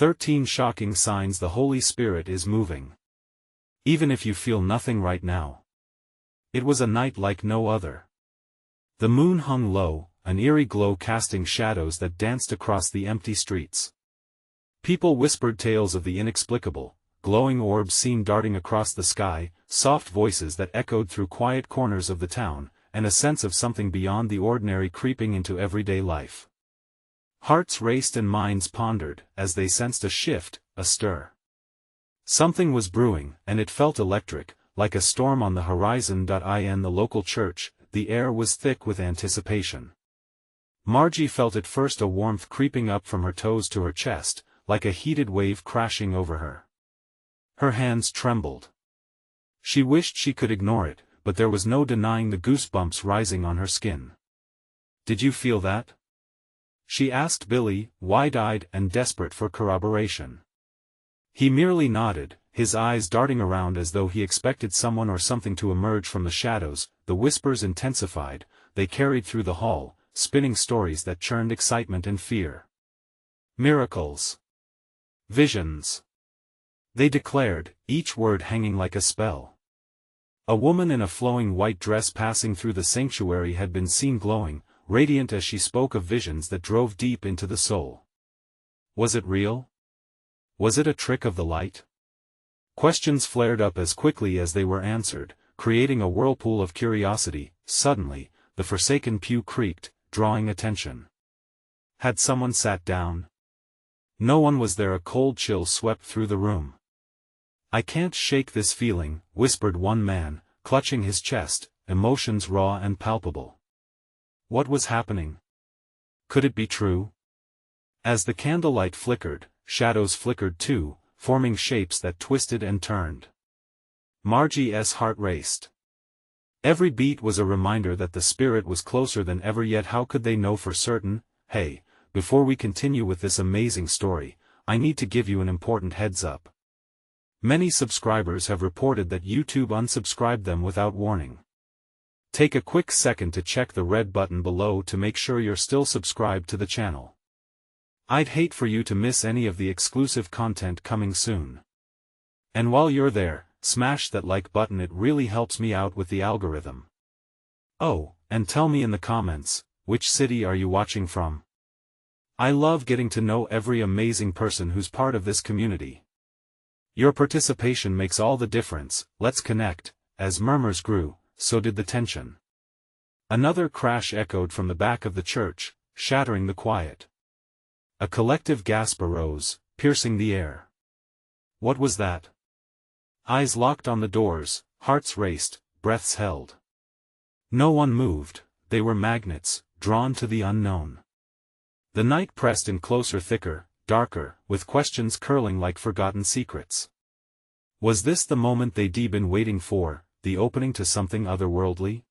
13 shocking signs the Holy Spirit is moving. Even if you feel nothing right now. It was a night like no other. The moon hung low, an eerie glow casting shadows that danced across the empty streets. People whispered tales of the inexplicable, glowing orbs seen darting across the sky, soft voices that echoed through quiet corners of the town, and a sense of something beyond the ordinary creeping into everyday life. Hearts raced and minds pondered, as they sensed a shift, a stir. Something was brewing, and it felt electric, like a storm on the horizon. In the local church, the air was thick with anticipation. Margie felt at first a warmth creeping up from her toes to her chest, like a heated wave crashing over her. Her hands trembled. She wished she could ignore it, but there was no denying the goosebumps rising on her skin. "Did you feel that?" she asked Billy, wide-eyed and desperate for corroboration. He merely nodded, his eyes darting around as though he expected someone or something to emerge from the shadows. The whispers intensified, they carried through the hall, spinning stories that churned excitement and fear. Miracles. Visions. They declared, each word hanging like a spell. A woman in a flowing white dress passing through the sanctuary had been seen glowing, radiant as she spoke of visions that drove deep into the soul. Was it real? Was it a trick of the light? Questions flared up as quickly as they were answered, creating a whirlpool of curiosity. Suddenly, the forsaken pew creaked, drawing attention. Had someone sat down? No one was there. A cold chill swept through the room. "I can't shake this feeling," whispered one man, clutching his chest, emotions raw and palpable. What was happening? Could it be true? As the candlelight flickered, shadows flickered too, forming shapes that twisted and turned. Margie's heart raced. Every beat was a reminder that the spirit was closer than ever. Yet how could they know for certain? "Hey, before we continue with this amazing story, I need to give you an important heads up. Many subscribers have reported that YouTube unsubscribed them without warning. Take a quick second to check the red button below to make sure you're still subscribed to the channel. I'd hate for you to miss any of the exclusive content coming soon. And while you're there, smash that like button, it really helps me out with the algorithm. Oh, and tell me in the comments, which city are you watching from? I love getting to know every amazing person who's part of this community. Your participation makes all the difference. Let's connect. As murmurs grew, so did the tension. Another crash echoed from the back of the church, shattering the quiet. A collective gasp arose, piercing the air. What was that? Eyes locked on the doors, hearts raced, breaths held. No one moved. They were magnets, drawn to the unknown. The night pressed in closer, thicker, darker, with questions curling like forgotten secrets. Was this the moment they'd been waiting for, the opening to something otherworldly?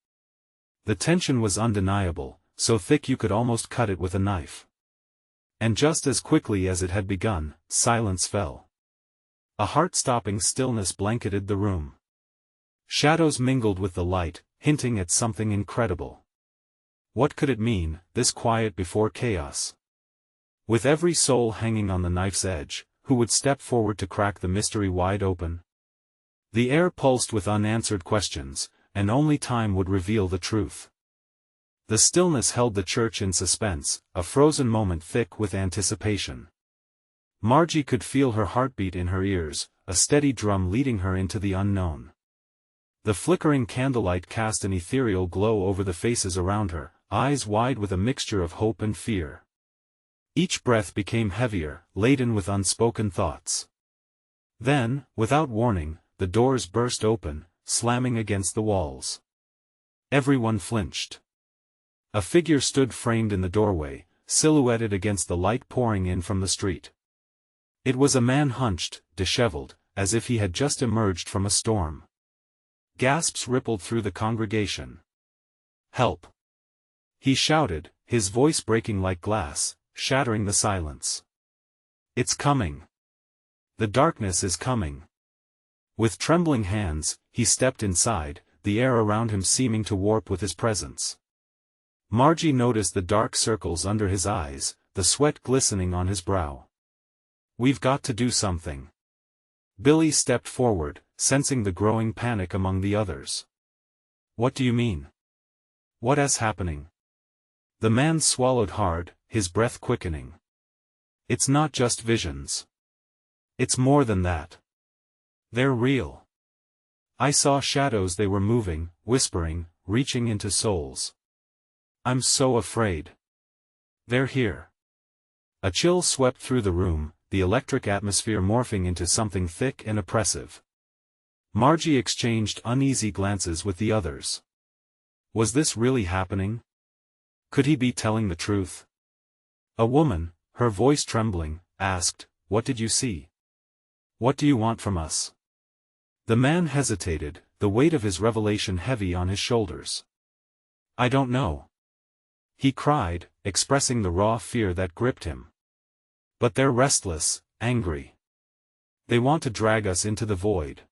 The tension was undeniable, so thick you could almost cut it with a knife. And just as quickly as it had begun, silence fell. A heart-stopping stillness blanketed the room. Shadows mingled with the light, hinting at something incredible. What could it mean, this quiet before chaos? With every soul hanging on the knife's edge, who would step forward to crack the mystery wide open? The air pulsed with unanswered questions, and only time would reveal the truth. The stillness held the church in suspense, a frozen moment thick with anticipation. Margie could feel her heartbeat in her ears, a steady drum leading her into the unknown. The flickering candlelight cast an ethereal glow over the faces around her, eyes wide with a mixture of hope and fear. Each breath became heavier, laden with unspoken thoughts. Then, without warning, the doors burst open, slamming against the walls. Everyone flinched. A figure stood framed in the doorway, silhouetted against the light pouring in from the street. It was a man hunched, disheveled, as if he had just emerged from a storm. Gasps rippled through the congregation. "Help!" he shouted, his voice breaking like glass, shattering the silence. "It's coming. The darkness is coming." With trembling hands, he stepped inside, the air around him seeming to warp with his presence. Margie noticed the dark circles under his eyes, the sweat glistening on his brow. We've got to do something. Billy stepped forward, sensing the growing panic among the others. What do you mean? What is happening? The man swallowed hard, his breath quickening. It's not just visions. It's more than that. They're real. I saw shadows, they were moving, whispering, reaching into souls. I'm so afraid. They're here. A chill swept through the room, the electric atmosphere morphing into something thick and oppressive. Margie exchanged uneasy glances with the others. Was this really happening? Could he be telling the truth? A woman, her voice trembling, asked, "What did you see? What do you want from us?" The man hesitated, the weight of his revelation heavy on his shoulders. "I don't know," he cried, expressing the raw fear that gripped him. "But they're restless, angry. They want to drag us into the void."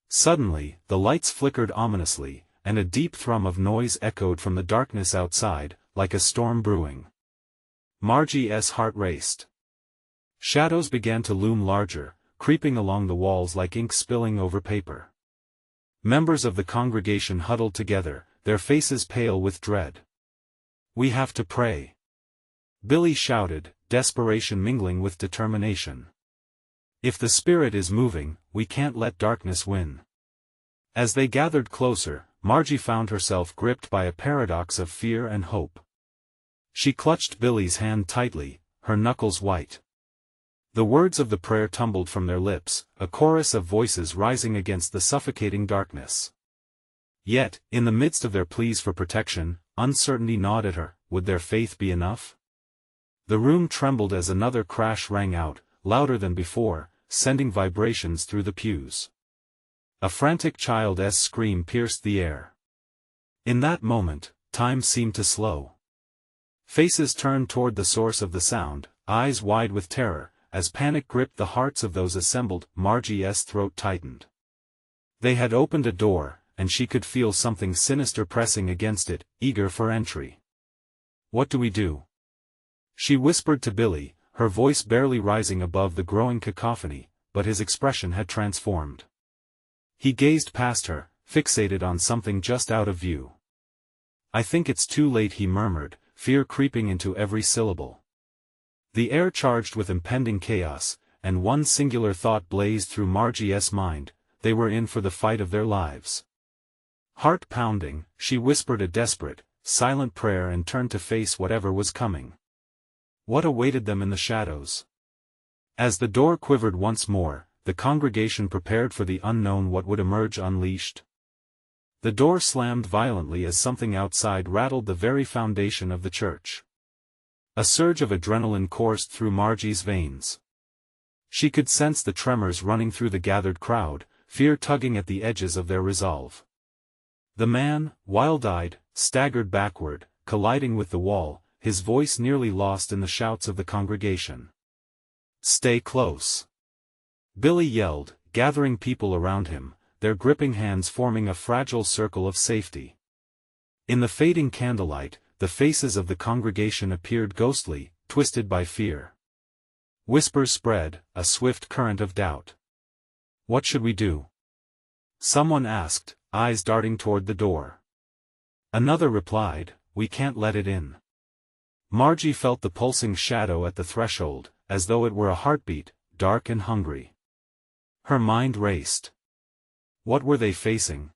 Suddenly, the lights flickered ominously, and a deep thrum of noise echoed from the darkness outside, like a storm brewing. Margie's heart raced. Shadows began to loom larger, creeping along the walls like ink spilling over paper. Members of the congregation huddled together, their faces pale with dread. "We have to pray," Billy shouted, desperation mingling with determination. "If the spirit is moving, we can't let darkness win." As they gathered closer, Margie found herself gripped by a paradox of fear and hope. She clutched Billy's hand tightly, her knuckles white. The words of the prayer tumbled from their lips, a chorus of voices rising against the suffocating darkness. Yet, in the midst of their pleas for protection, uncertainty gnawed at her. Would their faith be enough? The room trembled as another crash rang out, louder than before, sending vibrations through the pews. A frantic child's scream pierced the air. In that moment, time seemed to slow. Faces turned toward the source of the sound, eyes wide with terror, as panic gripped the hearts of those assembled. Margie's throat tightened. They had opened a door, and she could feel something sinister pressing against it, eager for entry. "What do we do?" she whispered to Billy, her voice barely rising above the growing cacophony, but his expression had transformed. He gazed past her, fixated on something just out of view. "I think it's too late," he murmured, fear creeping into every syllable. The air charged with impending chaos, and one singular thought blazed through Margie's mind: they were in for the fight of their lives. Heart pounding, she whispered a desperate, silent prayer and turned to face whatever was coming. What awaited them in the shadows? As the door quivered once more, the congregation prepared for the unknown. What would emerge unleashed? The door slammed violently as something outside rattled the very foundation of the church. A surge of adrenaline coursed through Margie's veins. She could sense the tremors running through the gathered crowd, fear tugging at the edges of their resolve. The man, wild-eyed, staggered backward, colliding with the wall, his voice nearly lost in the shouts of the congregation. "Stay close!" Billy yelled, gathering people around him, their gripping hands forming a fragile circle of safety. In the fading candlelight, the faces of the congregation appeared ghostly, twisted by fear. Whispers spread, a swift current of doubt. "What should we do?" someone asked, eyes darting toward the door. Another replied, "We can't let it in." Margie felt the pulsing shadow at the threshold, as though it were a heartbeat, dark and hungry. Her mind raced. What were they facing?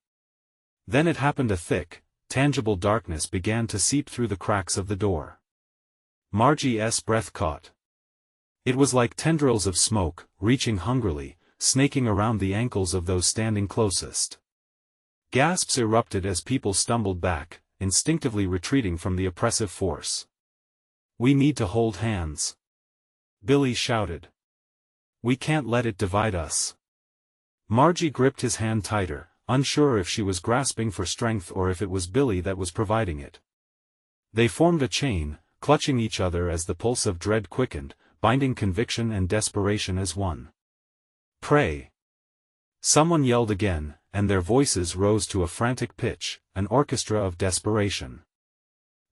Then it happened. A thick, tangible darkness began to seep through the cracks of the door. Margie's breath caught. It was like tendrils of smoke, reaching hungrily, snaking around the ankles of those standing closest. Gasps erupted as people stumbled back, instinctively retreating from the oppressive force. "We need to hold hands," Billy shouted. "We can't let it divide us." Margie gripped his hand tighter, unsure if she was grasping for strength or if it was Billy that was providing it. They formed a chain, clutching each other as the pulse of dread quickened, binding conviction and desperation as one. "Pray!" someone yelled again, and their voices rose to a frantic pitch, an orchestra of desperation.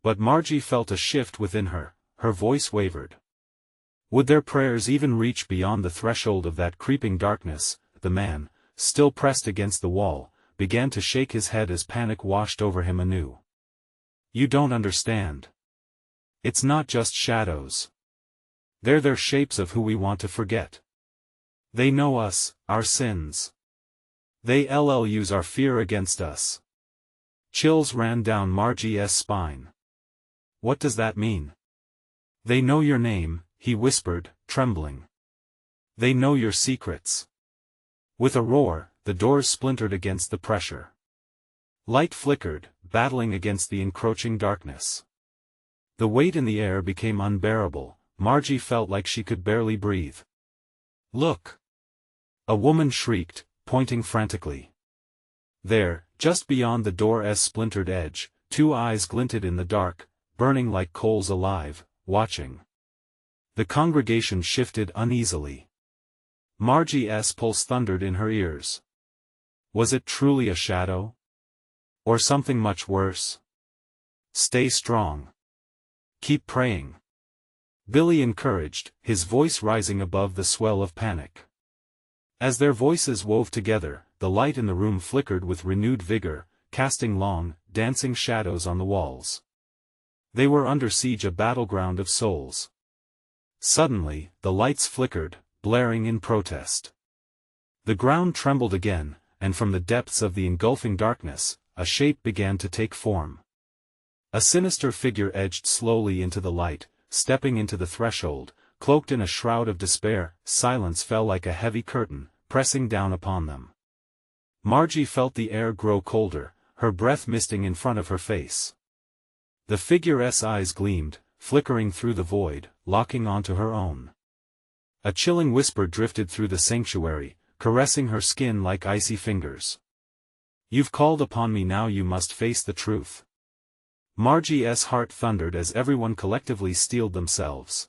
But Margie felt a shift within her, her voice wavered. Would their prayers even reach beyond the threshold of that creeping darkness? The man, still pressed against the wall, began to shake his head as panic washed over him anew. You don't understand. It's not just shadows. They're shapes of who we want to forget. They know us, our sins. They use our fear against us. Chills ran down Margie's spine. What does that mean? They know your name, he whispered, trembling. They know your secrets. With a roar, the doors splintered against the pressure. Light flickered, battling against the encroaching darkness. The weight in the air became unbearable. Margie felt like she could barely breathe. Look! A woman shrieked, pointing frantically. There, just beyond the door's splintered edge, two eyes glinted in the dark, burning like coals alive, watching. The congregation shifted uneasily. Margie's pulse thundered in her ears. Was it truly a shadow? Or something much worse? Stay strong. Keep praying. Billy encouraged, his voice rising above the swell of panic. As their voices wove together, the light in the room flickered with renewed vigor, casting long, dancing shadows on the walls. They were under siege, a battleground of souls. Suddenly, the lights flickered, blaring in protest. The ground trembled again, and from the depths of the engulfing darkness, a shape began to take form. A sinister figure edged slowly into the light, stepping into the threshold, cloaked in a shroud of despair. Silence fell like a heavy curtain, pressing down upon them. Margie felt the air grow colder, her breath misting in front of her face. The figure's eyes gleamed, flickering through the void, locking onto her own. A chilling whisper drifted through the sanctuary, caressing her skin like icy fingers. You've called upon me, now you must face the truth. Margie's heart thundered as everyone collectively steeled themselves.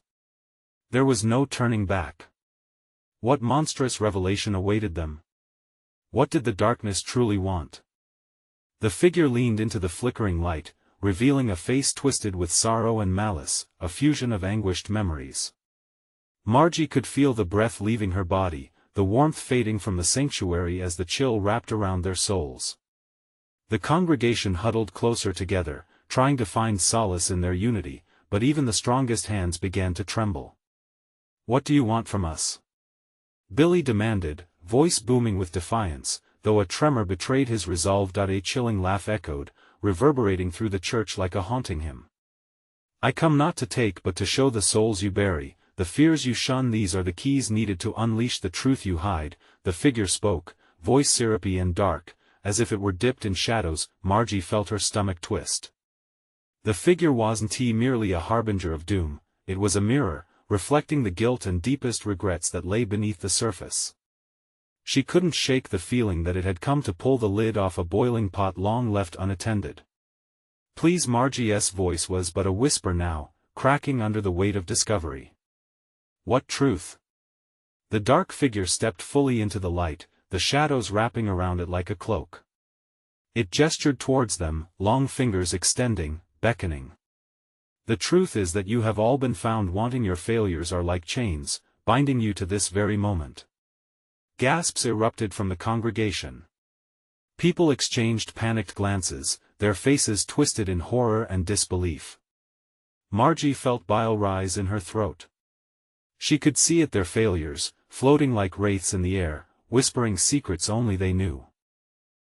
There was no turning back. What monstrous revelation awaited them? What did the darkness truly want? The figure leaned into the flickering light, revealing a face twisted with sorrow and malice, a fusion of anguished memories. Margie could feel the breath leaving her body, the warmth fading from the sanctuary as the chill wrapped around their souls. The congregation huddled closer together, trying to find solace in their unity, but even the strongest hands began to tremble. What do you want from us? Billy demanded, voice booming with defiance, though a tremor betrayed his resolve. A chilling laugh echoed, reverberating through the church like a haunting hymn. I come not to take but to show the souls you bury, the fears you shun. These are the keys needed to unleash the truth you hide. The figure spoke, voice syrupy and dark, as if it were dipped in shadows. Margie felt her stomach twist. The figure wasn't merely a harbinger of doom, it was a mirror, reflecting the guilt and deepest regrets that lay beneath the surface. She couldn't shake the feeling that it had come to pull the lid off a boiling pot long left unattended. Please. Margie's voice was but a whisper now, cracking under the weight of discovery. What truth? The dark figure stepped fully into the light, the shadows wrapping around it like a cloak. It gestured towards them, long fingers extending, beckoning. The truth is that you have all been found wanting. Your failures are like chains, binding you to this very moment. Gasps erupted from the congregation. People exchanged panicked glances, their faces twisted in horror and disbelief. Margie felt bile rise in her throat. She could see it, their failures, floating like wraiths in the air, whispering secrets only they knew.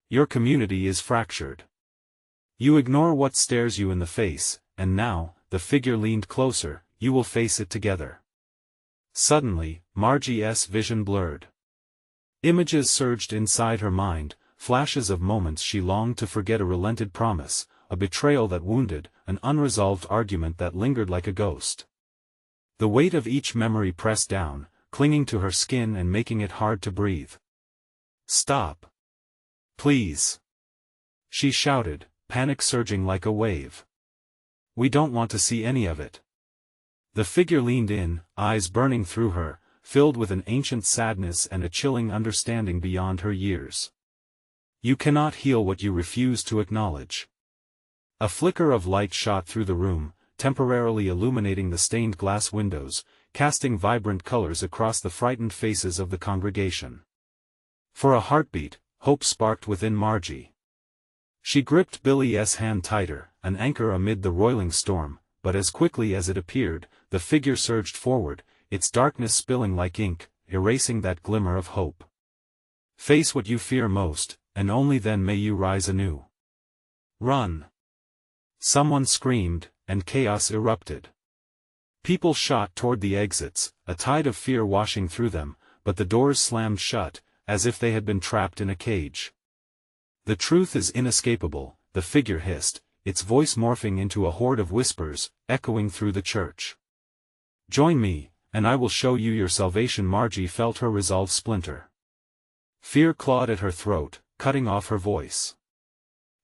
Your community is fractured. You ignore what stares you in the face, and now, the figure leaned closer, you will face it together. Suddenly, Margie's vision blurred. Images surged inside her mind, flashes of moments she longed to forget, a relented promise, a betrayal that wounded, an unresolved argument that lingered like a ghost. The weight of each memory pressed down, clinging to her skin and making it hard to breathe. Stop. Please. She shouted, panic surging like a wave. We don't want to see any of it. The figure leaned in, eyes burning through her, filled with an ancient sadness and a chilling understanding beyond her years. You cannot heal what you refuse to acknowledge. A flicker of light shot through the room, temporarily illuminating the stained glass windows. casting vibrant colors across the frightened faces of the congregation. For a heartbeat, hope sparked within Margie. She gripped Billy's hand tighter, an anchor amid the roiling storm, but as quickly as it appeared, the figure surged forward, its darkness spilling like ink, erasing that glimmer of hope. Face what you fear most, and only then may you rise anew. Run! Someone screamed, and chaos erupted. People shot toward the exits, a tide of fear washing through them, but the doors slammed shut, as if they had been trapped in a cage. The truth is inescapable, the figure hissed, its voice morphing into a horde of whispers, echoing through the church. Join me, and I will show you your salvation. Margie felt her resolve splinter. Fear clawed at her throat, cutting off her voice.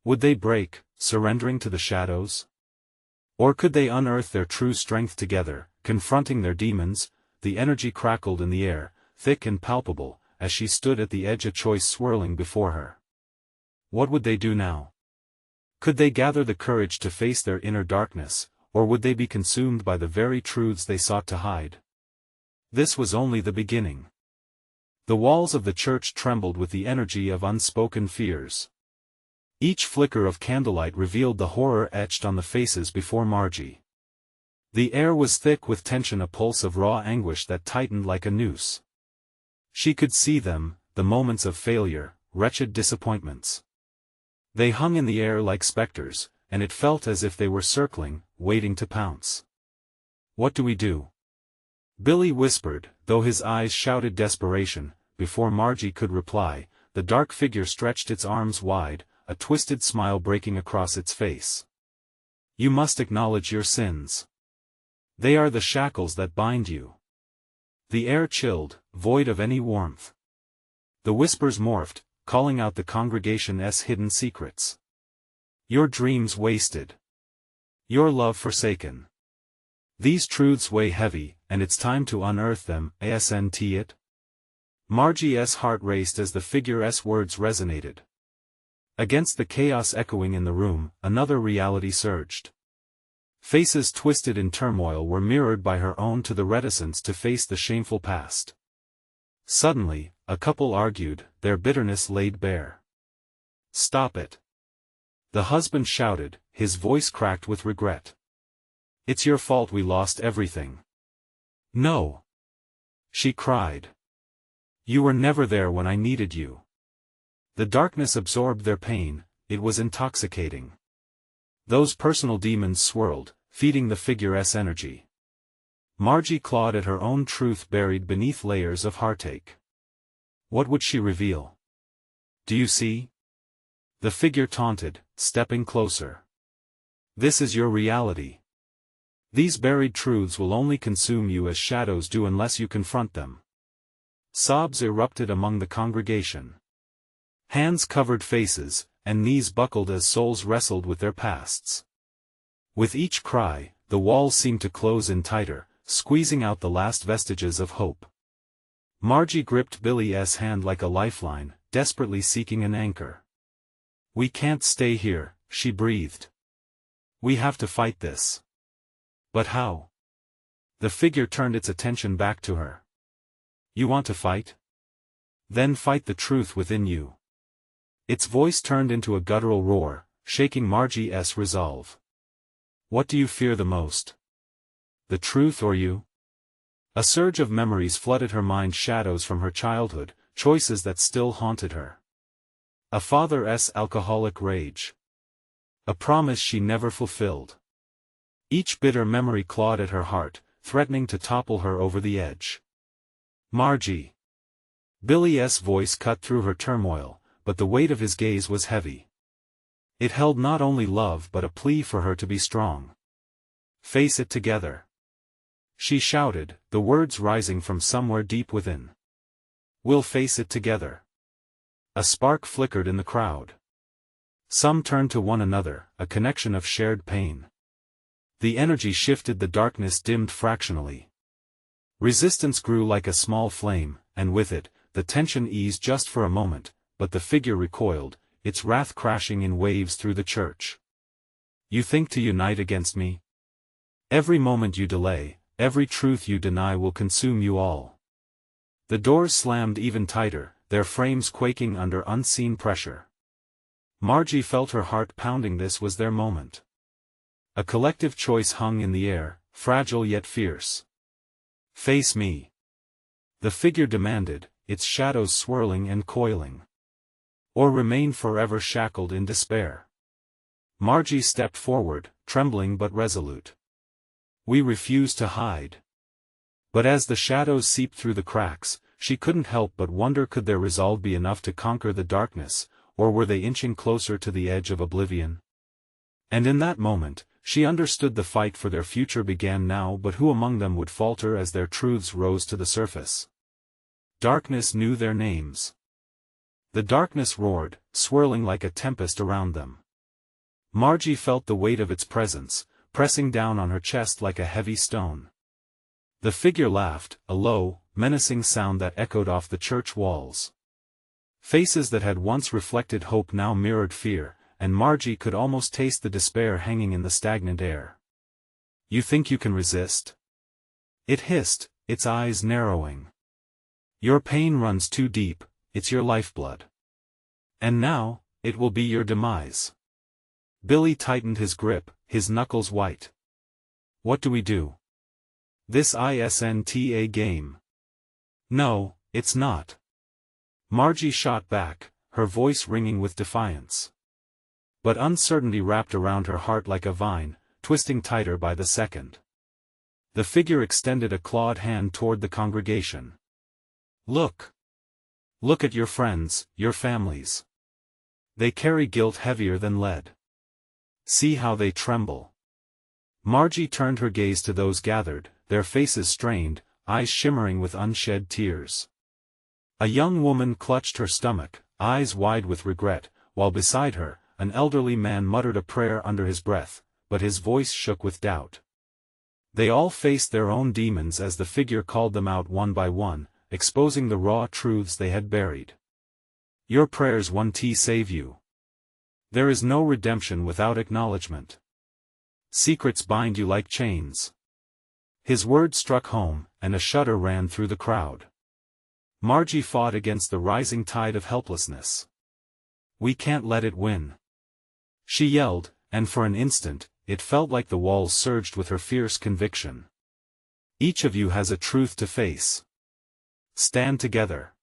Would they break, surrendering to the shadows? Or could they unearth their true strength together, confronting their demons? The energy crackled in the air, thick and palpable, as she stood at the edge, a choice swirling before her. What would they do now? Could they gather the courage to face their inner darkness, or would they be consumed by the very truths they sought to hide? This was only the beginning. The walls of the church trembled with the energy of unspoken fears. Each flicker of candlelight revealed the horror etched on the faces before Margie. The air was thick with tension, a pulse of raw anguish that tightened like a noose. She could see them, the moments of failure, wretched disappointments. They hung in the air like specters, and it felt as if they were circling, waiting to pounce. What do we do? Billy whispered, though his eyes shouted desperation. Before Margie could reply, the dark figure stretched its arms wide, a twisted smile breaking across its face. You must acknowledge your sins. They are the shackles that bind you. The air chilled, void of any warmth. The whispers morphed, calling out the congregation's hidden secrets. Your dreams wasted. Your love forsaken. These truths weigh heavy, and it's time to unearth them, isn't it? Margie's heart raced as the figure's words resonated. Against the chaos echoing in the room, another reality surged. Faces twisted in turmoil were mirrored by her own to the reticence to face the shameful past. Suddenly, a couple argued, their bitterness laid bare. Stop it! The husband shouted, his voice cracked with regret. It's your fault we lost everything. No! She cried. You were never there when I needed you. The darkness absorbed their pain, it was intoxicating. Those personal demons swirled, feeding the figure's energy. Margie clawed at her own truth buried beneath layers of heartache. What would she reveal? Do you see? The figure taunted, stepping closer. This is your reality. These buried truths will only consume you as shadows do unless you confront them. Sobs erupted among the congregation. Hands covered faces, and knees buckled as souls wrestled with their pasts. With each cry, the walls seemed to close in tighter, squeezing out the last vestiges of hope. Margie gripped Billy's hand like a lifeline, desperately seeking an anchor. We can't stay here, she breathed. We have to fight this. But how? The figure turned its attention back to her. You want to fight? Then fight the truth within you. Its voice turned into a guttural roar, shaking Margie's resolve. What do you fear the most? The truth or you? A surge of memories flooded her mind, shadows from her childhood, choices that still haunted her. A father's alcoholic rage. A promise she never fulfilled. Each bitter memory clawed at her heart, threatening to topple her over the edge. Margie. Billy's voice cut through her turmoil, but the weight of his gaze was heavy. It held not only love but a plea for her to be strong. Face it together. She shouted, the words rising from somewhere deep within. We'll face it together. A spark flickered in the crowd. Some turned to one another, a connection of shared pain. The energy shifted, the darkness dimmed fractionally. Resistance grew like a small flame, and with it, the tension eased just for a moment, but the figure recoiled, its wrath crashing in waves through the church. You think to unite against me? Every moment you delay, every truth you deny will consume you all. The doors slammed even tighter, their frames quaking under unseen pressure. Margie felt her heart pounding. This was their moment. A collective choice hung in the air, fragile yet fierce. Face me. The figure demanded, its shadows swirling and coiling. Or remain forever shackled in despair. Margie stepped forward, trembling but resolute. We refuse to hide. But as the shadows seeped through the cracks, she couldn't help but wonder, could their resolve be enough to conquer the darkness, or were they inching closer to the edge of oblivion? And in that moment, she understood the fight for their future began now. But who among them would falter as their truths rose to the surface? Darkness knew their names. The darkness roared, swirling like a tempest around them. Margie felt the weight of its presence, pressing down on her chest like a heavy stone. The figure laughed, a low, menacing sound that echoed off the church walls. Faces that had once reflected hope now mirrored fear, and Margie could almost taste the despair hanging in the stagnant air. You think you can resist? It hissed, its eyes narrowing. Your pain runs too deep, it's your lifeblood. And now, it will be your demise. Billy tightened his grip, his knuckles white. What do we do? This isn't a game. No, it's not. Margie shot back, her voice ringing with defiance. But uncertainty wrapped around her heart like a vine, twisting tighter by the second. The figure extended a clawed hand toward the congregation. Look. Look at your friends, your families. They carry guilt heavier than lead. See how they tremble. Margie turned her gaze to those gathered, their faces strained, eyes shimmering with unshed tears. A young woman clutched her stomach, eyes wide with regret, while beside her, an elderly man muttered a prayer under his breath, but his voice shook with doubt. They all faced their own demons as the figure called them out one by one, exposing the raw truths they had buried. Your prayers won't save you. There is no redemption without acknowledgement. Secrets bind you like chains. His words struck home, and a shudder ran through the crowd. Margie fought against the rising tide of helplessness. We can't let it win. She yelled, and for an instant, it felt like the walls surged with her fierce conviction. Each of you has a truth to face. Stand together.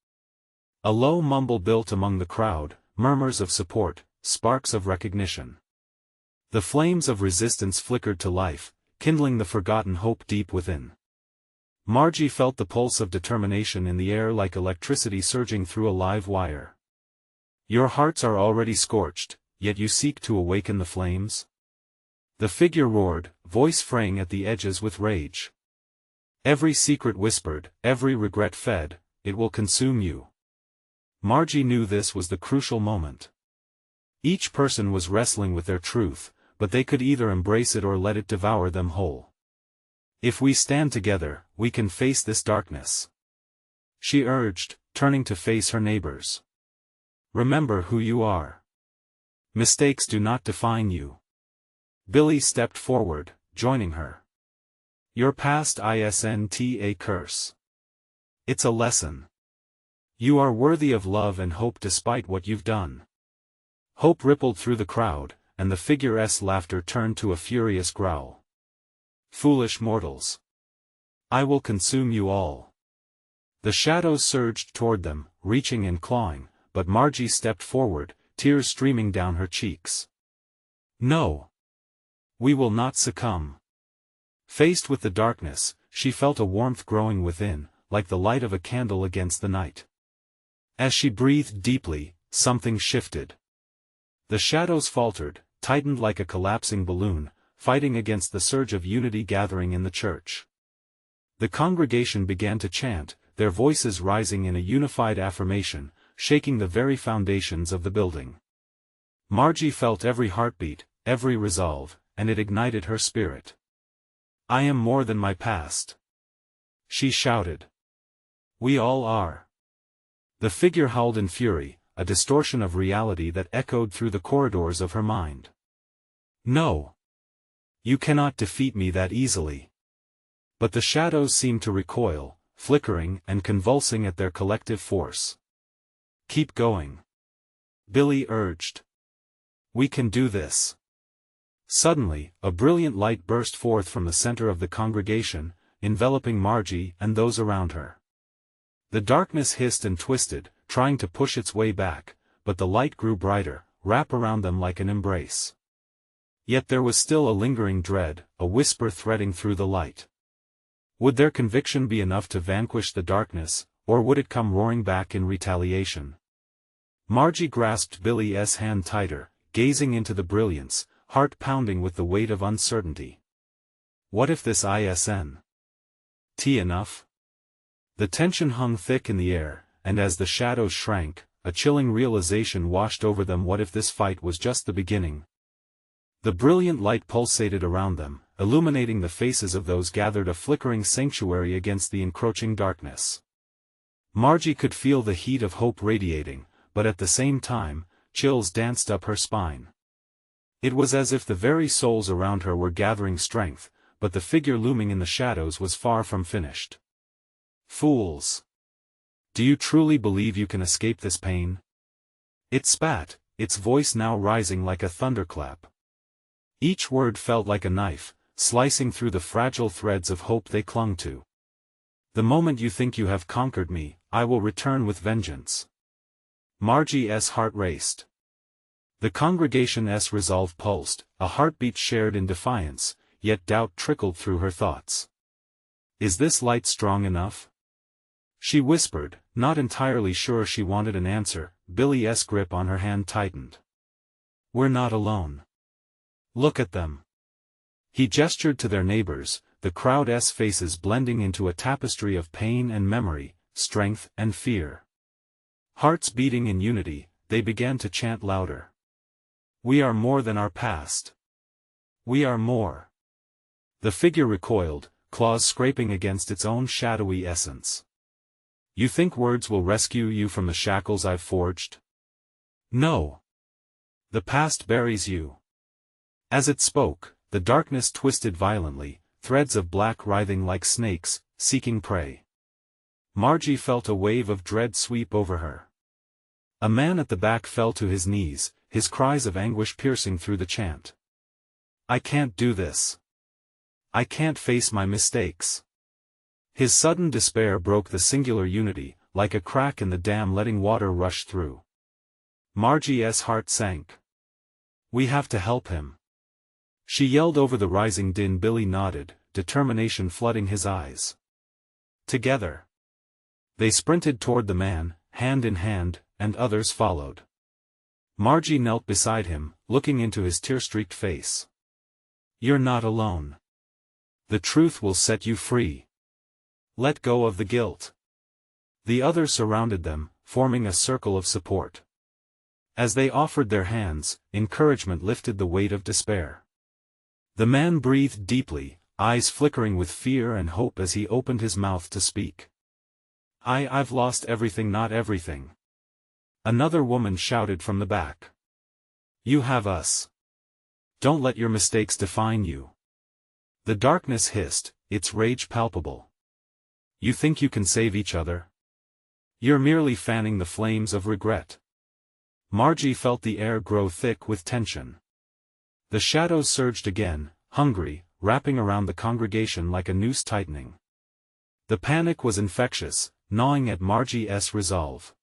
A low mumble built among the crowd, murmurs of support, sparks of recognition. The flames of resistance flickered to life, kindling the forgotten hope deep within. Margie felt the pulse of determination in the air like electricity surging through a live wire. Your hearts are already scorched, yet you seek to awaken the flames? The figure roared, voice fraying at the edges with rage. Every secret whispered, every regret fed, it will consume you. Margie knew this was the crucial moment. Each person was wrestling with their truth, but they could either embrace it or let it devour them whole. If we stand together, we can face this darkness. She urged, turning to face her neighbors. Remember who you are. Mistakes do not define you. Billy stepped forward, joining her. Your past isn't a curse. It's a lesson. You are worthy of love and hope despite what you've done. Hope rippled through the crowd, and the figure's laughter turned to a furious growl. Foolish mortals. I will consume you all. The shadows surged toward them, reaching and clawing, but Margie stepped forward, tears streaming down her cheeks. No. We will not succumb. Faced with the darkness, she felt a warmth growing within, like the light of a candle against the night. As she breathed deeply, something shifted. The shadows faltered, tightened like a collapsing balloon, fighting against the surge of unity gathering in the church. The congregation began to chant, their voices rising in a unified affirmation, shaking the very foundations of the building. Margie felt every heartbeat, every resolve, and it ignited her spirit. I am more than my past. She shouted. We all are. The figure howled in fury, a distortion of reality that echoed through the corridors of her mind. No. You cannot defeat me that easily. But the shadows seemed to recoil, flickering and convulsing at their collective force. "Keep going," Billy urged. "We can do this." Suddenly, a brilliant light burst forth from the center of the congregation, enveloping Margie and those around her. The darkness hissed and twisted, trying to push its way back, but the light grew brighter, wrapped around them like an embrace. Yet there was still a lingering dread, a whisper threading through the light. Would their conviction be enough to vanquish the darkness, or would it come roaring back in retaliation? Margie grasped Billy's hand tighter, gazing into the brilliance, heart pounding with the weight of uncertainty. What if this isn't enough? The tension hung thick in the air, and as the shadows shrank, a chilling realization washed over them. What if this fight was just the beginning? The brilliant light pulsated around them, illuminating the faces of those gathered, a flickering sanctuary against the encroaching darkness. Margie could feel the heat of hope radiating, but at the same time, chills danced up her spine. It was as if the very souls around her were gathering strength, but the figure looming in the shadows was far from finished. "Fools! Do you truly believe you can escape this pain?" It spat, its voice now rising like a thunderclap. Each word felt like a knife, slicing through the fragile threads of hope they clung to. "The moment you think you have conquered me, I will return with vengeance." Margie's heart raced. The congregation's resolve pulsed, a heartbeat shared in defiance, yet doubt trickled through her thoughts. "Is this light strong enough?" she whispered, not entirely sure she wanted an answer. Billy's grip on her hand tightened. "We're not alone. Look at them." He gestured to their neighbors, the crowd's faces blending into a tapestry of pain and memory, strength and fear. Hearts beating in unity, they began to chant louder. "We are more than our past. We are more." The figure recoiled, claws scraping against its own shadowy essence. "You think words will rescue you from the shackles I've forged? No. The past buries you." As it spoke, the darkness twisted violently, threads of black writhing like snakes, seeking prey. Margie felt a wave of dread sweep over her. A man at the back fell to his knees, his cries of anguish piercing through the chant. "I can't do this. I can't face my mistakes." His sudden despair broke the singular unity, like a crack in the dam letting water rush through. Margie's heart sank. "We have to help him," she yelled over the rising din. Billy nodded, determination flooding his eyes. Together, they sprinted toward the man, hand in hand, and others followed. Margie knelt beside him, looking into his tear-streaked face. "You're not alone. The truth will set you free. Let go of the guilt." The others surrounded them, forming a circle of support. As they offered their hands, encouragement lifted the weight of despair. The man breathed deeply, eyes flickering with fear and hope as he opened his mouth to speak. I've lost everything." "Not everything," another woman shouted from the back. "You have us. Don't let your mistakes define you." The darkness hissed, its rage palpable. "You think you can save each other? You're merely fanning the flames of regret." Margie felt the air grow thick with tension. The shadows surged again, hungry, wrapping around the congregation like a noose tightening. The panic was infectious, gnawing at Margie's resolve.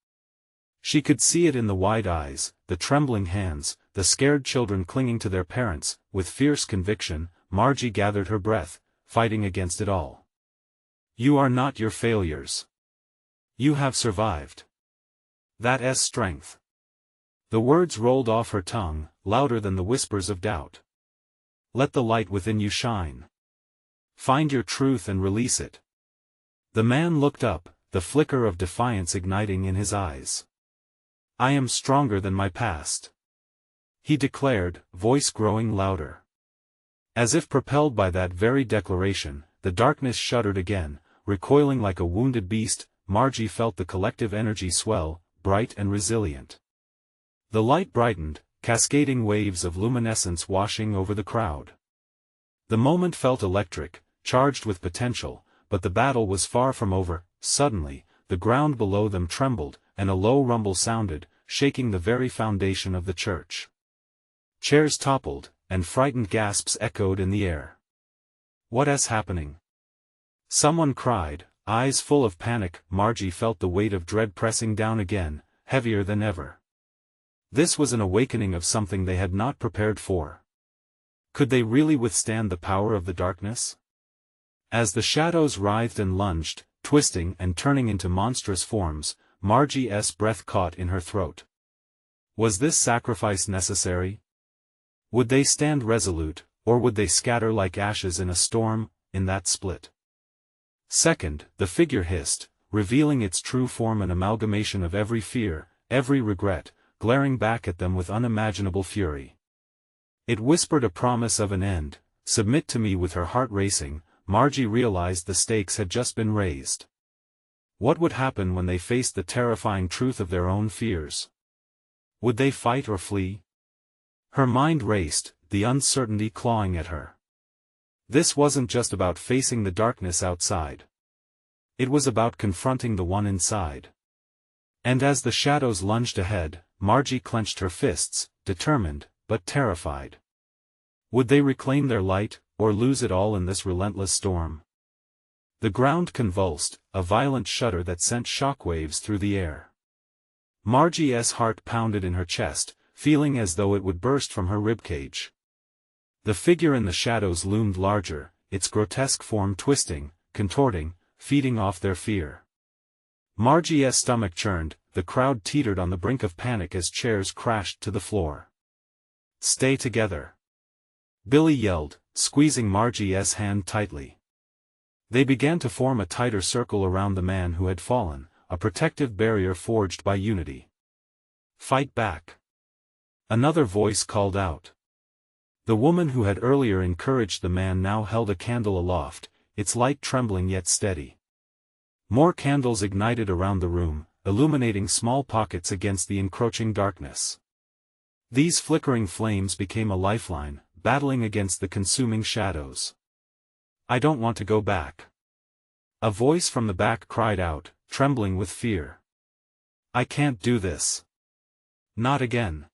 She could see it in the wide eyes, the trembling hands, the scared children clinging to their parents. With fierce conviction, Margie gathered her breath, fighting against it all. "You are not your failures. You have survived. That's strength." The words rolled off her tongue, louder than the whispers of doubt. "Let the light within you shine. Find your truth and release it." The man looked up, the flicker of defiance igniting in his eyes. "I am stronger than my past," he declared, voice growing louder. As if propelled by that very declaration, the darkness shuddered again, recoiling like a wounded beast. Margie felt the collective energy swell, bright and resilient. The light brightened, cascading waves of luminescence washing over the crowd. The moment felt electric, charged with potential, but the battle was far from over. Suddenly, the ground below them trembled, and a low rumble sounded, shaking the very foundation of the church. Chairs toppled, and frightened gasps echoed in the air. "What is happening?" someone cried, eyes full of panic. Margie felt the weight of dread pressing down again, heavier than ever. This was an awakening of something they had not prepared for. Could they really withstand the power of the darkness? As the shadows writhed and lunged, twisting and turning into monstrous forms, Margie's breath caught in her throat. Was this sacrifice necessary? Would they stand resolute, or would they scatter like ashes in a storm? In that split second, the figure hissed, revealing its true form, an amalgamation of every fear, every regret, glaring back at them with unimaginable fury. It whispered a promise of an end. "Submit to me." With her heart racing, Margie realized the stakes had just been raised. What would happen when they faced the terrifying truth of their own fears? Would they fight or flee? Her mind raced, the uncertainty clawing at her. This wasn't just about facing the darkness outside. It was about confronting the one inside. And as the shadows lunged ahead, Margie clenched her fists, determined, but terrified. Would they reclaim their light, or lose it all in this relentless storm? The ground convulsed, a violent shudder that sent shockwaves through the air. Margie's heart pounded in her chest, feeling as though it would burst from her ribcage. The figure in the shadows loomed larger, its grotesque form twisting, contorting, feeding off their fear. Margie's stomach churned, the crowd teetered on the brink of panic as chairs crashed to the floor. "Stay together!" Billy yelled, squeezing Margie's hand tightly. They began to form a tighter circle around the man who had fallen, a protective barrier forged by unity. "Fight back!" another voice called out. The woman who had earlier encouraged the man now held a candle aloft, its light trembling yet steady. More candles ignited around the room, illuminating small pockets against the encroaching darkness. These flickering flames became a lifeline, battling against the consuming shadows. "I don't want to go back." A voice from the back cried out, trembling with fear. "I can't do this. Not again."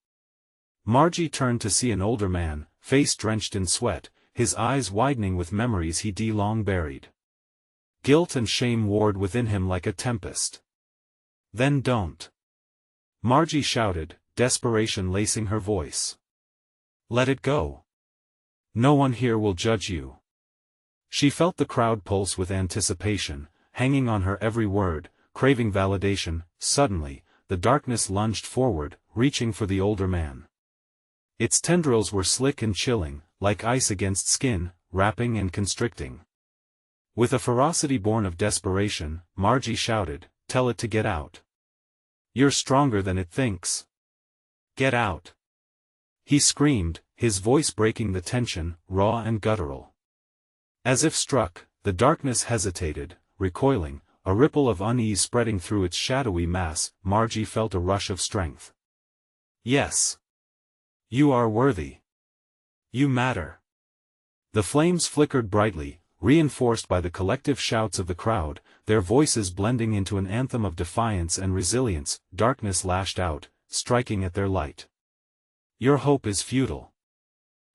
Margie turned to see an older man, face drenched in sweat, his eyes widening with memories he'd long buried. Guilt and shame warred within him like a tempest. "Then don't," Margie shouted, desperation lacing her voice. "Let it go. No one here will judge you." She felt the crowd pulse with anticipation, hanging on her every word, craving validation. Suddenly, the darkness lunged forward, reaching for the older man. Its tendrils were slick and chilling, like ice against skin, wrapping and constricting. With a ferocity born of desperation, Margie shouted, "Tell it to get out. You're stronger than it thinks. Get out." He screamed, his voice breaking the tension, raw and guttural. As if struck, the darkness hesitated, recoiling, a ripple of unease spreading through its shadowy mass. Margie felt a rush of strength. "Yes. You are worthy. You matter." The flames flickered brightly, reinforced by the collective shouts of the crowd, their voices blending into an anthem of defiance and resilience. Darkness lashed out, striking at their light. "Your hope is futile."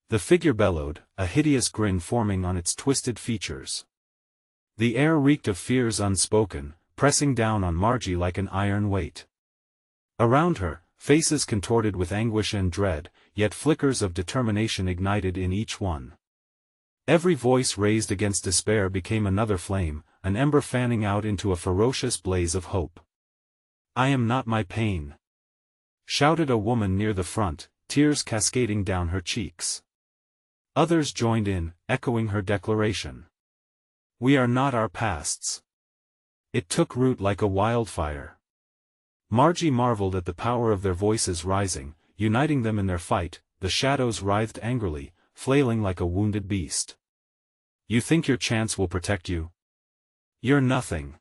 The figure bellowed, a hideous grin forming on its twisted features. The air reeked of fears unspoken, pressing down on Margie like an iron weight. Around her, faces contorted with anguish and dread, yet flickers of determination ignited in each one. Every voice raised against despair became another flame, an ember fanning out into a ferocious blaze of hope. "I am not my pain," shouted a woman near the front, tears cascading down her cheeks. Others joined in, echoing her declaration. "We are not our pasts." It took root like a wildfire. Margie marveled at the power of their voices rising, uniting them in their fight. The shadows writhed angrily, flailing like a wounded beast. "You think your chance will protect you? You're nothing."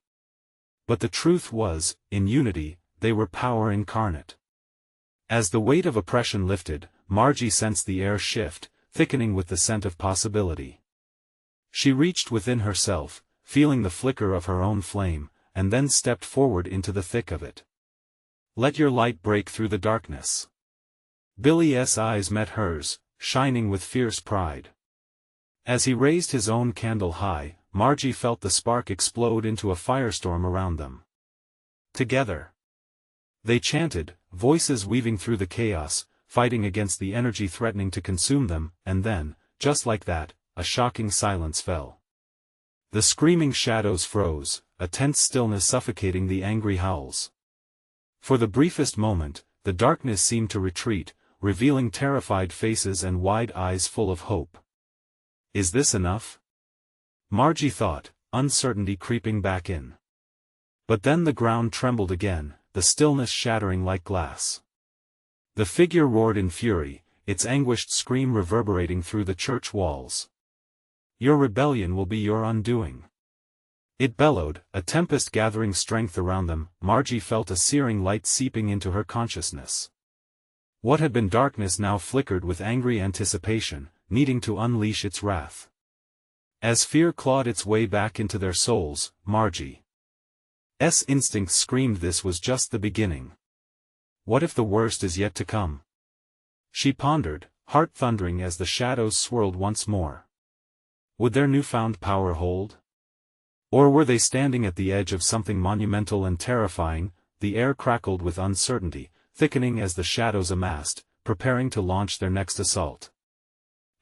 But the truth was, in unity, they were power incarnate. As the weight of oppression lifted, Margie sensed the air shift, thickening with the scent of possibility. She reached within herself, feeling the flicker of her own flame, and then stepped forward into the thick of it. Let your light break through the darkness. Billy's eyes met hers, shining with fierce pride. As he raised his own candle high, Margie felt the spark explode into a firestorm around them. Together, they chanted, voices weaving through the chaos, fighting against the energy threatening to consume them, and then, just like that, a shocking silence fell. The screaming shadows froze, a tense stillness suffocating the angry howls. For the briefest moment, the darkness seemed to retreat, revealing terrified faces and wide eyes full of hope. Is this enough? Margie thought, uncertainty creeping back in. But then the ground trembled again, the stillness shattering like glass. The figure roared in fury, its anguished scream reverberating through the church walls. Your rebellion will be your undoing. It bellowed, a tempest gathering strength around them. Margie felt a searing light seeping into her consciousness. What had been darkness now flickered with angry anticipation, needing to unleash its wrath. As fear clawed its way back into their souls, Margie's instincts screamed this was just the beginning. What if the worst is yet to come? She pondered, heart thundering as the shadows swirled once more. Would their newfound power hold? Or were they standing at the edge of something monumental and terrifying? The air crackled with uncertainty, thickening as the shadows amassed, preparing to launch their next assault.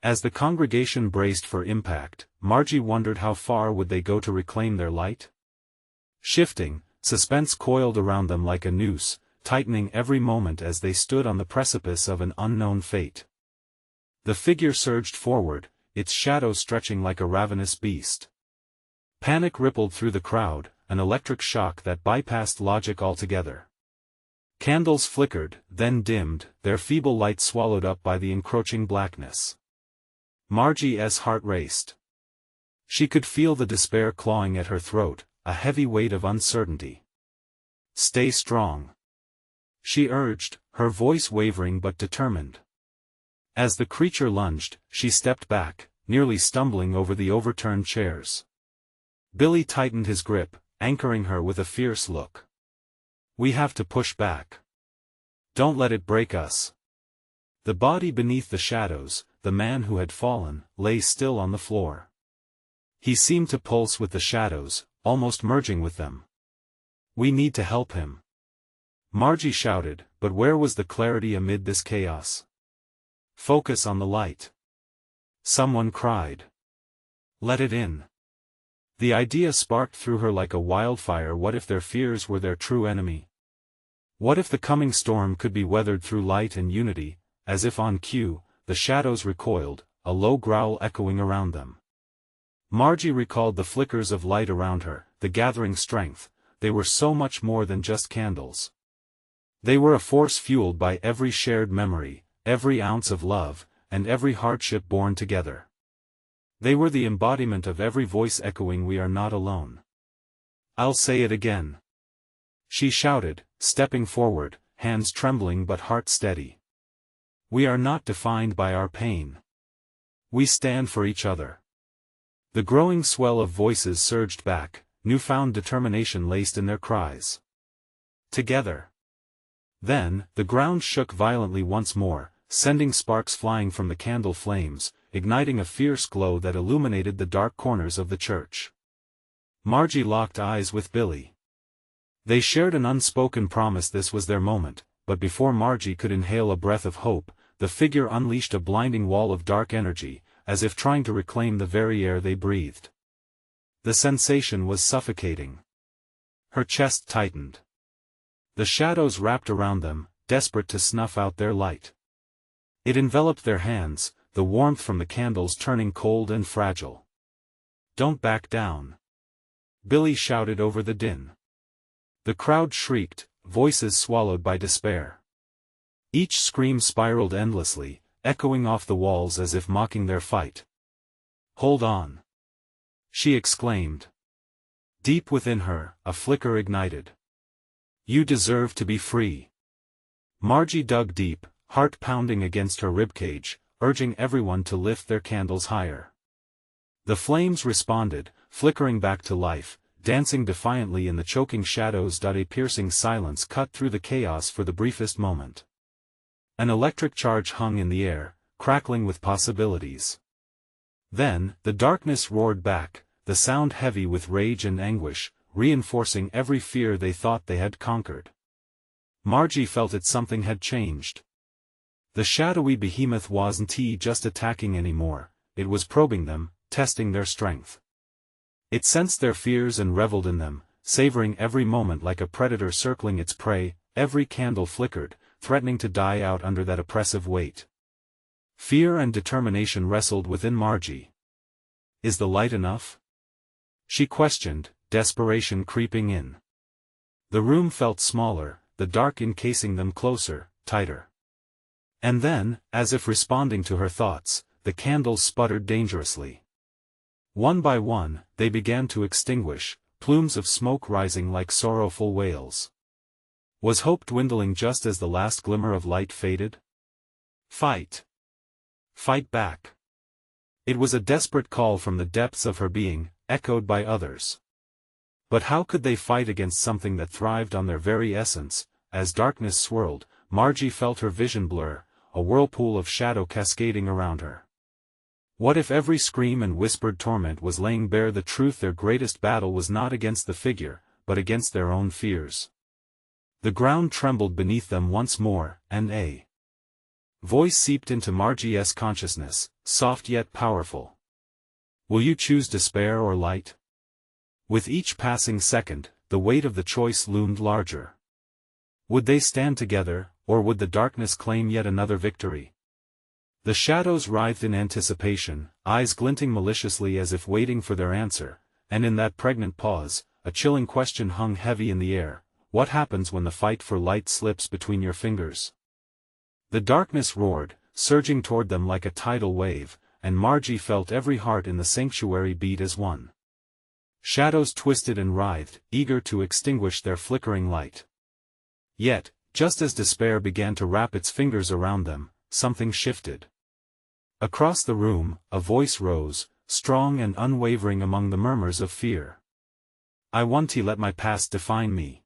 As the congregation braced for impact, Margie wondered how far would they go to reclaim their light? Shifting, suspense coiled around them like a noose, tightening every moment as they stood on the precipice of an unknown fate. The figure surged forward, its shadow stretching like a ravenous beast. Panic rippled through the crowd, an electric shock that bypassed logic altogether. Candles flickered, then dimmed, their feeble light swallowed up by the encroaching blackness. Margie's heart raced. She could feel the despair clawing at her throat, a heavy weight of uncertainty. Stay strong, she urged, her voice wavering but determined. As the creature lunged, she stepped back, nearly stumbling over the overturned chairs. Billy tightened his grip, anchoring her with a fierce look. We have to push back. Don't let it break us. The body beneath the shadows, the man who had fallen, lay still on the floor. He seemed to pulse with the shadows, almost merging with them. We need to help him. Margie shouted, but where was the clarity amid this chaos? Focus on the light. Someone cried. Let it in. The idea sparked through her like a wildfire. What if their fears were their true enemy? What if the coming storm could be weathered through light and unity? As if on cue, the shadows recoiled, a low growl echoing around them. Margie recalled the flickers of light around her, the gathering strength. They were so much more than just candles. They were a force fueled by every shared memory, every ounce of love, and every hardship borne together. They were the embodiment of every voice echoing, we are not alone. I'll say it again. She shouted, stepping forward, hands trembling but heart steady. We are not defined by our pain. We stand for each other. The growing swell of voices surged back, newfound determination laced in their cries. Together. Then, the ground shook violently once more, sending sparks flying from the candle flames, igniting a fierce glow that illuminated the dark corners of the church. Margie locked eyes with Billy. They shared an unspoken promise this was their moment, but before Margie could inhale a breath of hope, the figure unleashed a blinding wall of dark energy, as if trying to reclaim the very air they breathed. The sensation was suffocating. Her chest tightened. The shadows wrapped around them, desperate to snuff out their light. It enveloped their hands, the warmth from the candles turning cold and fragile. Don't back down. Billy shouted over the din. The crowd shrieked, voices swallowed by despair. Each scream spiraled endlessly, echoing off the walls as if mocking their fight. Hold on, she exclaimed. Deep within her, a flicker ignited. You deserve to be free. Margie dug deep, heart pounding against her ribcage, urging everyone to lift their candles higher. The flames responded, flickering back to life, dancing defiantly in the choking shadows. A piercing silence cut through the chaos for the briefest moment. An electric charge hung in the air, crackling with possibilities. Then, the darkness roared back, the sound heavy with rage and anguish, reinforcing every fear they thought they had conquered. Margie felt that something had changed. The shadowy behemoth wasn't just attacking anymore, it was probing them, testing their strength. It sensed their fears and reveled in them, savoring every moment like a predator circling its prey. Every candle flickered, threatening to die out under that oppressive weight. Fear and determination wrestled within Margie. Is the light enough? She questioned, desperation creeping in. The room felt smaller, the dark encasing them closer, tighter. And then, as if responding to her thoughts, the candles sputtered dangerously. One by one, they began to extinguish, plumes of smoke rising like sorrowful wails. Was hope dwindling just as the last glimmer of light faded? Fight! Fight back! It was a desperate call from the depths of her being, echoed by others. But how could they fight against something that thrived on their very essence? As darkness swirled, Margie felt her vision blur, a whirlpool of shadow cascading around her. What if every scream and whispered torment was laying bare the truth? Their greatest battle was not against the figure, but against their own fears. The ground trembled beneath them once more, and a voice seeped into Margie's consciousness, soft yet powerful. Will you choose despair or light? With each passing second, the weight of the choice loomed larger. Would they stand together, or would the darkness claim yet another victory? The shadows writhed in anticipation, eyes glinting maliciously as if waiting for their answer, and in that pregnant pause, a chilling question hung heavy in the air: what happens when the fight for light slips between your fingers? The darkness roared, surging toward them like a tidal wave, and Margie felt every heart in the sanctuary beat as one. Shadows twisted and writhed, eager to extinguish their flickering light. Yet, just as despair began to wrap its fingers around them, something shifted. Across the room, a voice rose, strong and unwavering among the murmurs of fear. I won't let my past define me.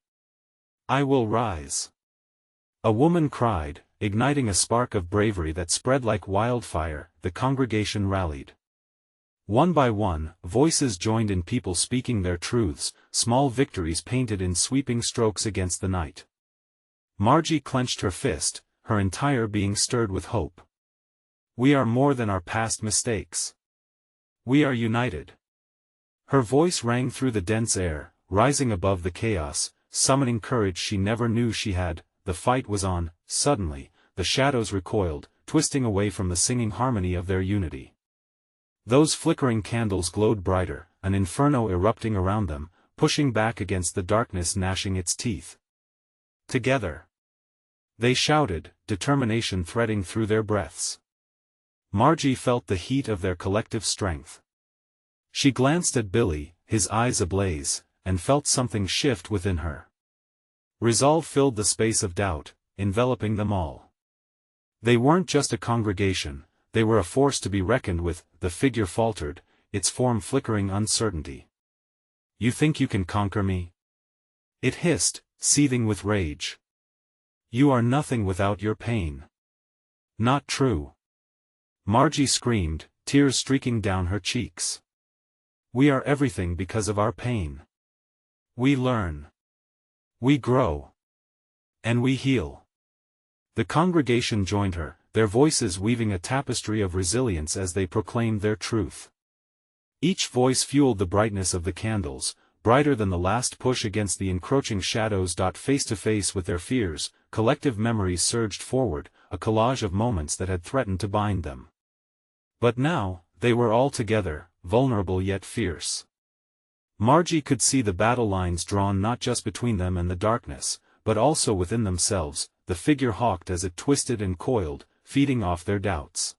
I will rise. A woman cried, igniting a spark of bravery that spread like wildfire. The congregation rallied. One by one, voices joined in, people speaking their truths, small victories painted in sweeping strokes against the night. Margie clenched her fist, her entire being stirred with hope. We are more than our past mistakes. We are united. Her voice rang through the dense air, rising above the chaos, summoning courage she never knew she had. The fight was on. Suddenly, the shadows recoiled, twisting away from the singing harmony of their unity. Those flickering candles glowed brighter, an inferno erupting around them, pushing back against the darkness, gnashing its teeth. Together, they shouted, determination threading through their breaths. Margie felt the heat of their collective strength. She glanced at Billy, his eyes ablaze, and felt something shift within her. Resolve filled the space of doubt, enveloping them all. They weren't just a congregation, they were a force to be reckoned with. The figure faltered, its form flickering uncertainty. You think you can conquer me? It hissed, seething with rage. You are nothing without your pain. Not true. Margie screamed, tears streaking down her cheeks. We are everything because of our pain. We learn. We grow. And we heal. The congregation joined her, their voices weaving a tapestry of resilience as they proclaimed their truth. Each voice fueled the brightness of the candles, brighter than the last push against the encroaching shadows. Face to face with their fears, collective memories surged forward, a collage of moments that had threatened to bind them. But now, they were all together, vulnerable yet fierce. Margie could see the battle lines drawn not just between them and the darkness, but also within themselves. The figure hawked as it twisted and coiled, feeding off their doubts.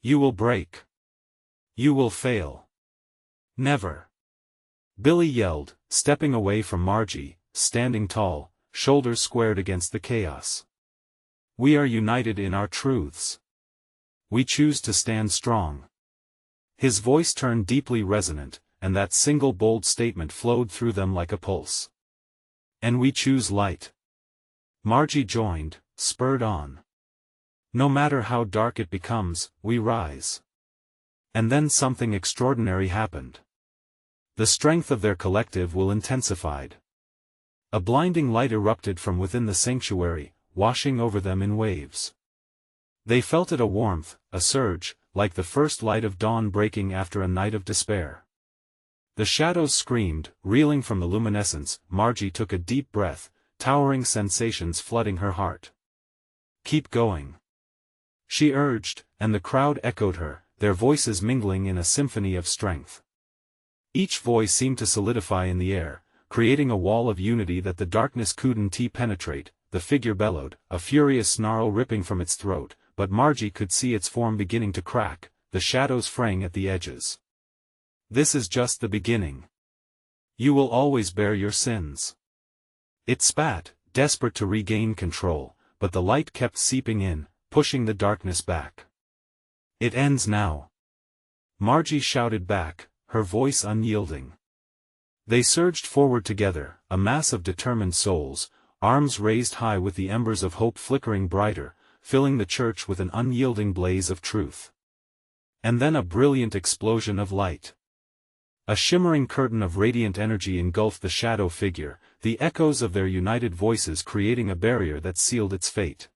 You will break. You will fail. Never. Billy yelled, stepping away from Margie, standing tall, shoulders squared against the chaos. We are united in our truths. We choose to stand strong. His voice turned deeply resonant, and that single bold statement flowed through them like a pulse. And we choose light. Margie joined, spurred on. No matter how dark it becomes, we rise. And then something extraordinary happened. The strength of their collective will intensified. A blinding light erupted from within the sanctuary, washing over them in waves. They felt it, a warmth, a surge, like the first light of dawn breaking after a night of despair. The shadows screamed, reeling from the luminescence. Margie took a deep breath, towering sensations flooding her heart. "Keep going," she urged, and the crowd echoed her, their voices mingling in a symphony of strength. Each voice seemed to solidify in the air, creating a wall of unity that the darkness couldn't penetrate. The figure bellowed, a furious snarl ripping from its throat, but Margie could see its form beginning to crack, the shadows fraying at the edges. "This is just the beginning. You will always bear your sins." It spat, desperate to regain control, but the light kept seeping in, pushing the darkness back. "It ends now," Margie shouted back, her voice unyielding. They surged forward together, a mass of determined souls, arms raised high with the embers of hope flickering brighter, filling the church with an unyielding blaze of truth. And then a brilliant explosion of light. A shimmering curtain of radiant energy engulfed the shadow figure, the echoes of their united voices creating a barrier that sealed its fate.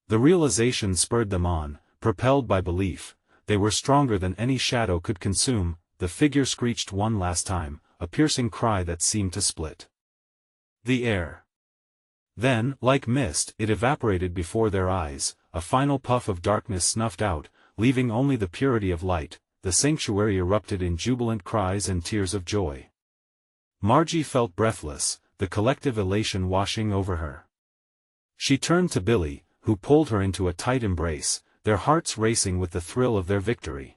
The realization spurred them on, propelled by belief. They were stronger than any shadow could consume. The figure screeched one last time, a piercing cry that seemed to split the air. Then, like mist, it evaporated before their eyes, a final puff of darkness snuffed out, leaving only the purity of light. The sanctuary erupted in jubilant cries and tears of joy. Margie felt breathless, the collective elation washing over her. She turned to Billy, who pulled her into a tight embrace, their hearts racing with the thrill of their victory.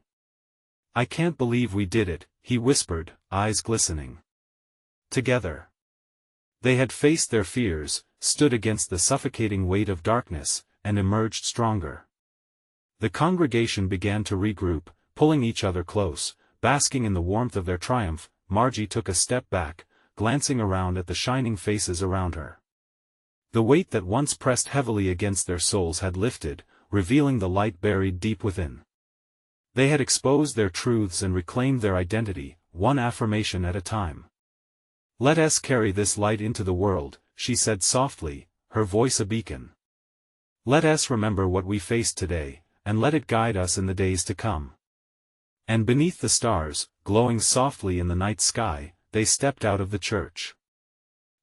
"I can't believe we did it," he whispered, eyes glistening. Together. They had faced their fears, stood against the suffocating weight of darkness, and emerged stronger. The congregation began to regroup, pulling each other close, basking in the warmth of their triumph. Margie took a step back, glancing around at the shining faces around her. The weight that once pressed heavily against their souls had lifted, revealing the light buried deep within. They had exposed their truths and reclaimed their identity, one affirmation at a time. "Let us carry this light into the world," she said softly, her voice a beacon. "Let us remember what we faced today, and let it guide us in the days to come." And beneath the stars, glowing softly in the night sky, they stepped out of the church.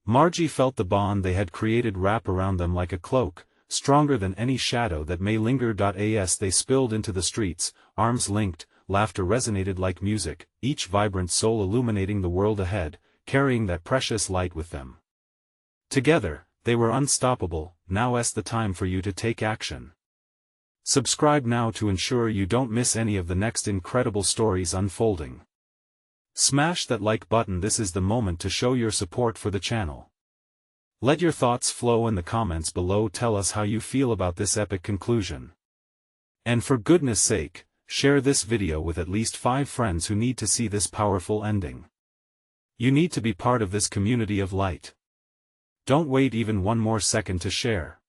Margie felt the bond they had created wrap around them like a cloak, stronger than any shadow that may linger. As they spilled into the streets, arms linked, laughter resonated like music, each vibrant soul illuminating the world ahead, carrying that precious light with them. Together, they were unstoppable. Now's the time for you to take action. Subscribe now to ensure you don't miss any of the next incredible stories unfolding. Smash that like button. This is the moment to show your support for the channel. Let your thoughts flow in the comments below. Tell us how you feel about this epic conclusion. And for goodness sake, share this video with at least 5 friends who need to see this powerful ending. You need to be part of this community of light. Don't wait even one more second to share.